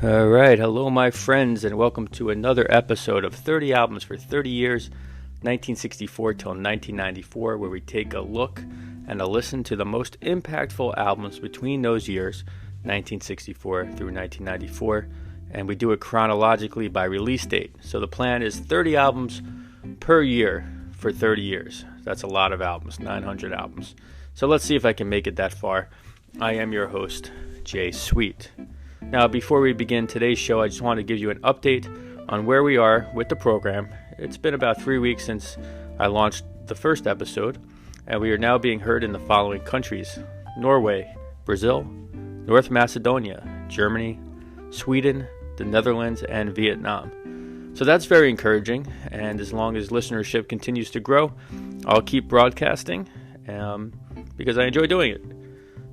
All right, hello my friends, and welcome to another episode of 30 Albums for 30 Years, 1964 till 1994, where we take a look and a listen to the most impactful albums between those years, 1964 through 1994, and we do it chronologically by release date. So the plan is 30 albums per year for 30 years. That's a lot of albums, 900 albums. So let's see if I can make it that far. I am your host, Jay Sweet. Now, before we begin today's show, I just want to give you an update on where we are with the program. It's been about 3 weeks since I launched the first episode, and we are now being heard in the following countries: Norway, Brazil, North Macedonia, Germany, Sweden, the Netherlands, and Vietnam. So that's very encouraging, and as long as listenership continues to grow, I'll keep broadcasting because I enjoy doing it.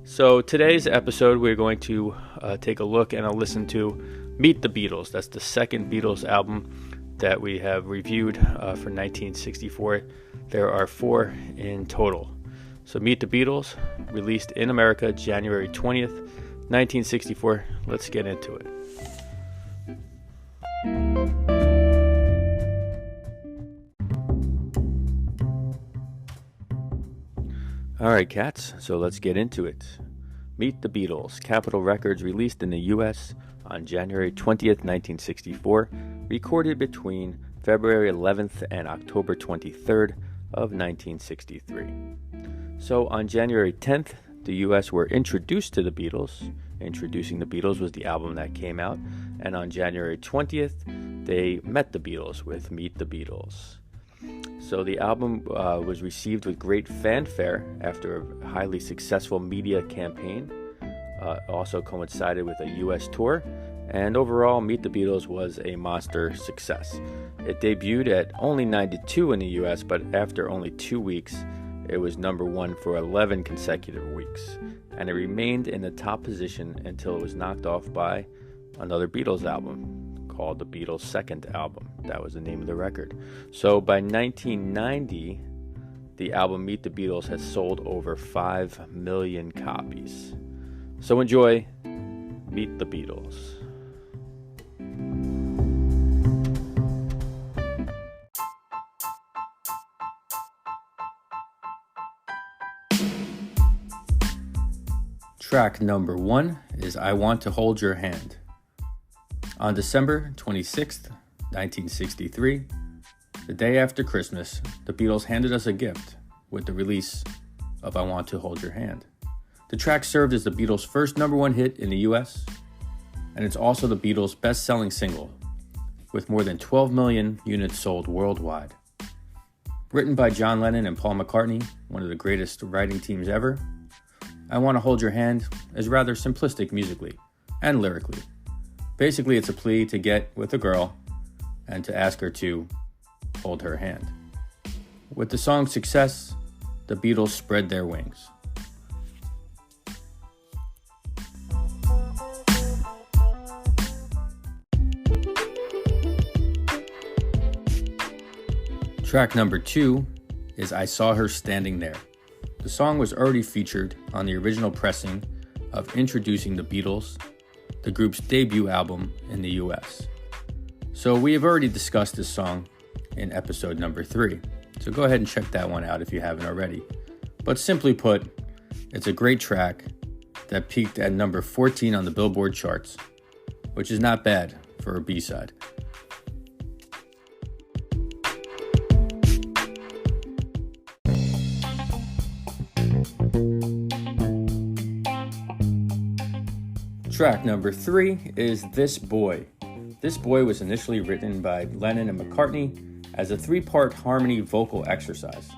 So today's episode, we're going to take a look and a listen to Meet the Beatles. That's the second Beatles album that we have reviewed for 1964. There are 4 in total. So Meet the Beatles, released in America January 20th, 1964. Let's get into it. Alright cats, so let's get into it. Meet the Beatles, Capitol Records, released in the US on January 20th, 1964, recorded between February 11th and October 23rd of 1963. So on January 10th, the US were introduced to the Beatles. Introducing the Beatles was the album that came out, and on January 20th, they met the Beatles with Meet the Beatles. So the album was received with great fanfare after a highly successful media campaign. Also coincided with a U.S. tour, and overall, Meet the Beatles was a monster success. It debuted at only 92 in the U.S., but after only 2 weeks, it was number 1 for 11 consecutive weeks, and it remained in the top position until it was knocked off by another Beatles album called the Beatles Second Album. That was the name of the record. So by 1990, the album Meet the Beatles has sold over 5 million copies. So enjoy Meet the Beatles. Track number 1 is I Want to Hold Your Hand. On December 26th, 1963, the day after Christmas, the Beatles handed us a gift with the release of I Want to Hold Your Hand. The track served as the Beatles' first number 1 hit in the US, and it's also the Beatles' best-selling single, with more than 12 million units sold worldwide. Written by John Lennon and Paul McCartney, one of the greatest writing teams ever, I Want to Hold Your Hand is rather simplistic musically and lyrically. Basically, it's a plea to get with a girl and to ask her to hold her hand. With the song's success, the Beatles spread their wings. Track number 2 is I Saw Her Standing There. The song was already featured on the original pressing of Introducing the Beatles, the group's debut album in the US. So we have already discussed this song in episode number 3. So go ahead and check that one out if you haven't already. But simply put, it's a great track that peaked at number 14 on the Billboard charts, which is not bad for a B-side. Track number 3 is This Boy. This Boy was initially written by Lennon and McCartney as a 3-part harmony vocal exercise,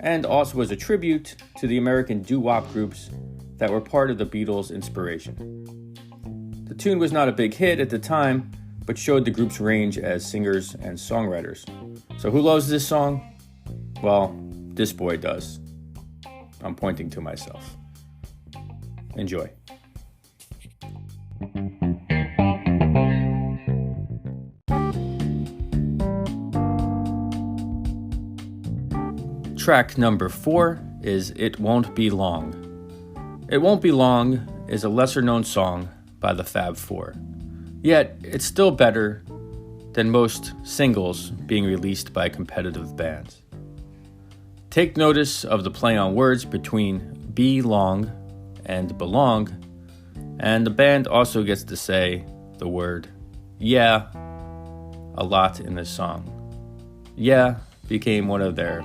and also as a tribute to the American doo-wop groups that were part of the Beatles' inspiration. The tune was not a big hit at the time, but showed the group's range as singers and songwriters. So who loves this song? Well, this boy does. I'm pointing to myself. Enjoy. Track number 4 is It Won't Be Long. It Won't Be Long is a lesser-known song by the Fab Four. Yet, it's still better than most singles being released by competitive bands. Take notice of the play on words between be long and belong, and the band also gets to say the word yeah a lot in this song. Yeah became one of their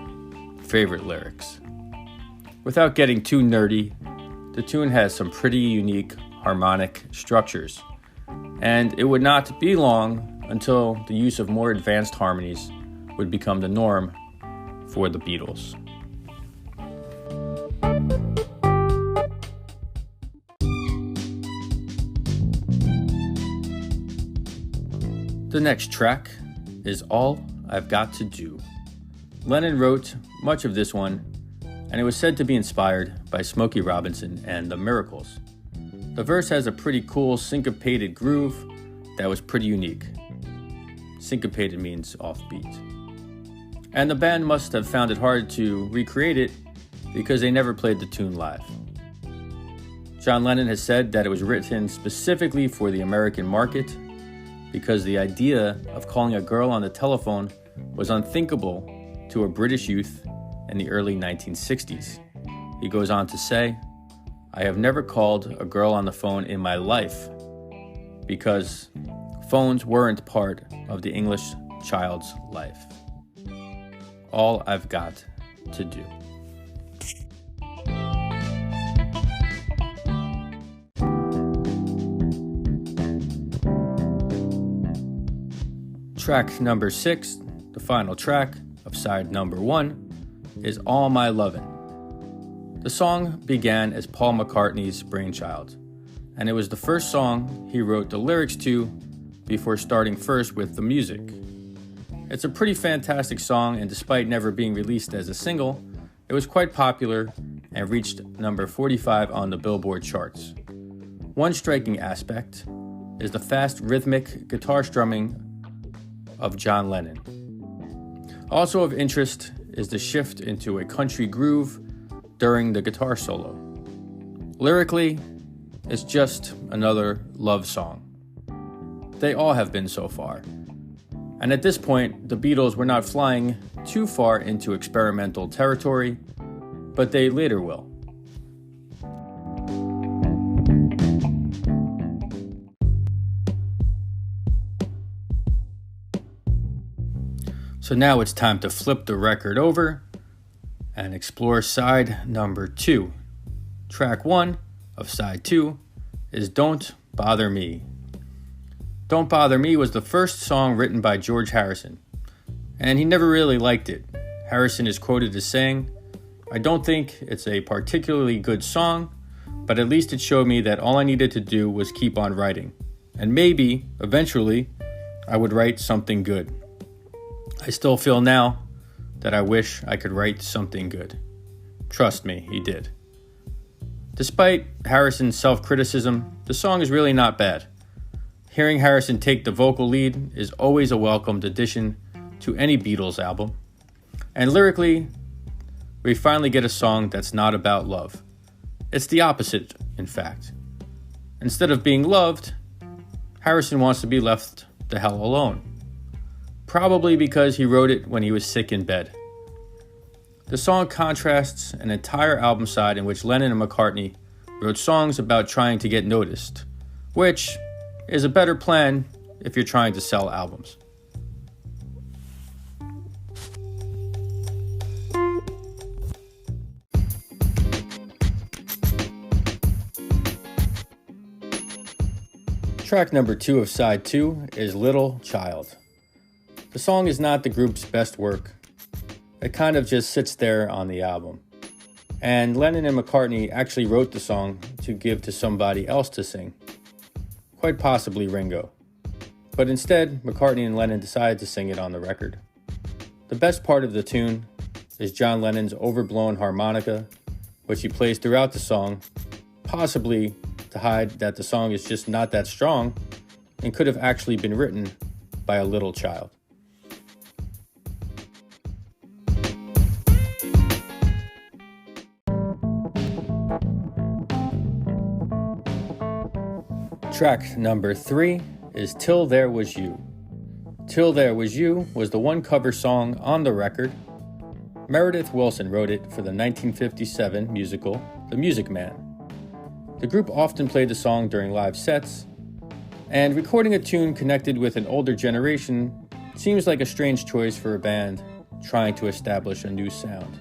favorite lyrics. Without getting too nerdy, the tune has some pretty unique harmonic structures, and it would not be long until the use of more advanced harmonies would become the norm for the Beatles. The next track is All I've Got to Do. Lennon wrote much of this one, and it was said to be inspired by Smokey Robinson and the Miracles. The verse has a pretty cool syncopated groove that was pretty unique. Syncopated means offbeat. And the band must have found it hard to recreate it because they never played the tune live. John Lennon has said that it was written specifically for the American market because the idea of calling a girl on the telephone was unthinkable to a British youth in the early 1960s. He goes on to say, "I have never called a girl on the phone in my life because phones weren't part of the English child's life. All I've got to do." Track number 6, the final track of side number 1, is All My Lovin'. The song began as Paul McCartney's brainchild, and it was the first song he wrote the lyrics to before starting first with the music. It's a pretty fantastic song, and despite never being released as a single, it was quite popular and reached number 45 on the Billboard charts. One striking aspect is the fast rhythmic guitar strumming of John Lennon. Also of interest is the shift into a country groove during the guitar solo. Lyrically, it's just another love song. They all have been so far. And at this point, the Beatles were not flying too far into experimental territory, but they later will. So now it's time to flip the record over and explore side number 2. Track 1 of side 2 is Don't Bother Me. Don't Bother Me was the first song written by George Harrison, and he never really liked it. Harrison is quoted as saying, "I don't think it's a particularly good song, but at least it showed me that all I needed to do was keep on writing, and maybe, eventually, I would write something good. I still feel now that I wish I could write something good." Trust me, he did. Despite Harrison's self-criticism, the song is really not bad. Hearing Harrison take the vocal lead is always a welcomed addition to any Beatles album. And lyrically, we finally get a song that's not about love. It's the opposite, in fact. Instead of being loved, Harrison wants to be left the hell alone. Probably because he wrote it when he was sick in bed. The song contrasts an entire album side in which Lennon and McCartney wrote songs about trying to get noticed, which is a better plan if you're trying to sell albums. Track number 2 of side 2 is Little Child. The song is not the group's best work. It kind of just sits there on the album. And Lennon and McCartney actually wrote the song to give to somebody else to sing, quite possibly Ringo. But instead, McCartney and Lennon decided to sing it on the record. The best part of the tune is John Lennon's overblown harmonica, which he plays throughout the song, possibly to hide that the song is just not that strong and could have actually been written by a little child. Track number 3 is Till There Was You. Till There Was You was the one cover song on the record. Meredith Willson wrote it for the 1957 musical The Music Man. The group often played the song during live sets, and recording a tune connected with an older generation seems like a strange choice for a band trying to establish a new sound.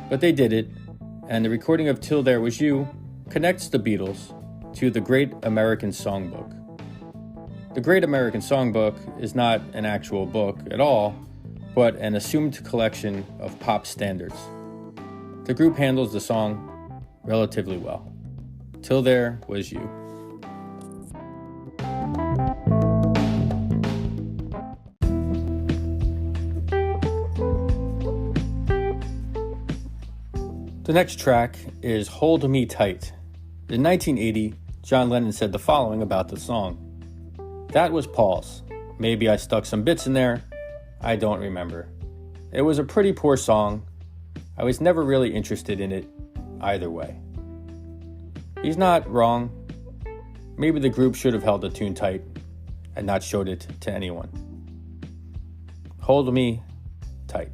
But they did it, and the recording of Till There Was You connects the Beatles to the Great American Songbook. The Great American Songbook is not an actual book at all, but an assumed collection of pop standards. The group handles the song relatively well. Till There Was You. The next track is Hold Me Tight. In 1980, John Lennon said the following about the song. That was Paul's. Maybe I stuck some bits in there. I don't remember. It was a pretty poor song. I was never really interested in it either way. He's not wrong. Maybe the group should have held the tune tight and not showed it to anyone. Hold Me Tight.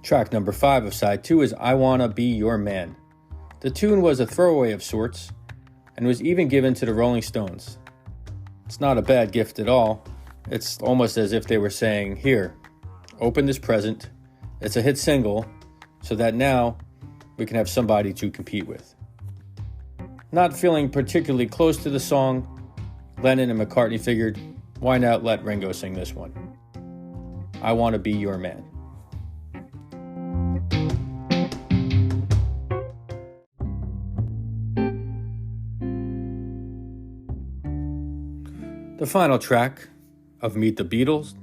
Track number 5 of side 2 is I Wanna Be Your Man. The tune was a throwaway of sorts and was even given to the Rolling Stones. It's not a bad gift at all. It's almost as if they were saying, here, open this present. It's a hit single, so that now we can have somebody to compete with. Not feeling particularly close to the song, Lennon and McCartney figured, why not let Ringo sing this one? I Wanna Be Your Man. The final track of Meet the Beatles,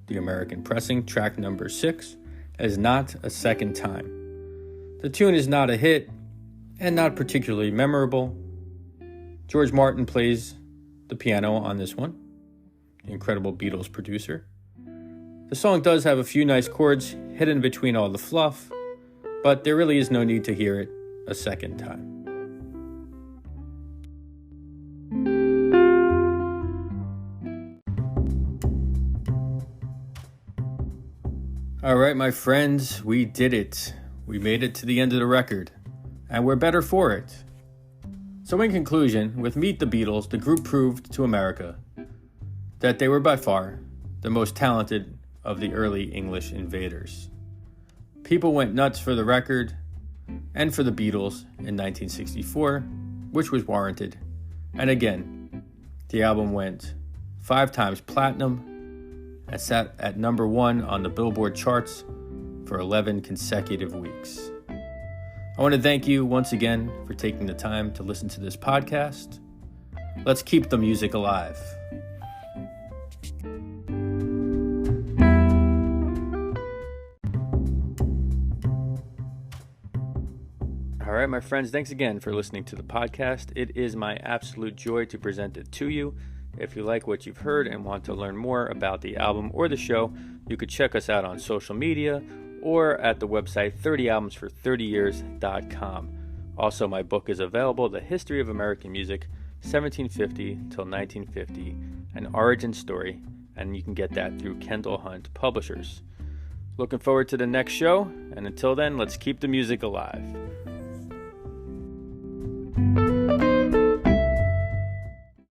the American pressing, track number 6, is Not a Second Time. The tune is not a hit and not particularly memorable. George Martin plays the piano on this one, the incredible Beatles producer. The song does have a few nice chords hidden between all the fluff, but there really is no need to hear it a second time. All right, my friends, we did it. We made it to the end of the record, and we're better for it. So in conclusion, with Meet the Beatles, the group proved to America that they were by far the most talented of the early English invaders. People went nuts for the record and for the Beatles in 1964, which was warranted. And again, the album went 5 times platinum and sat at number 1 on the Billboard charts for 11 consecutive weeks. I want to thank you once again for taking the time to listen to this podcast. Let's keep the music alive. All right, my friends, thanks again for listening to the podcast. It is my absolute joy to present it to you. If you like what you've heard and want to learn more about the album or the show, you could check us out on social media or at the website 30albumsfor30years.com. Also, my book is available, The History of American Music, 1750 till 1950, an origin story, and you can get that through Kendall Hunt Publishers. Looking forward to the next show, and until then, let's keep the music alive.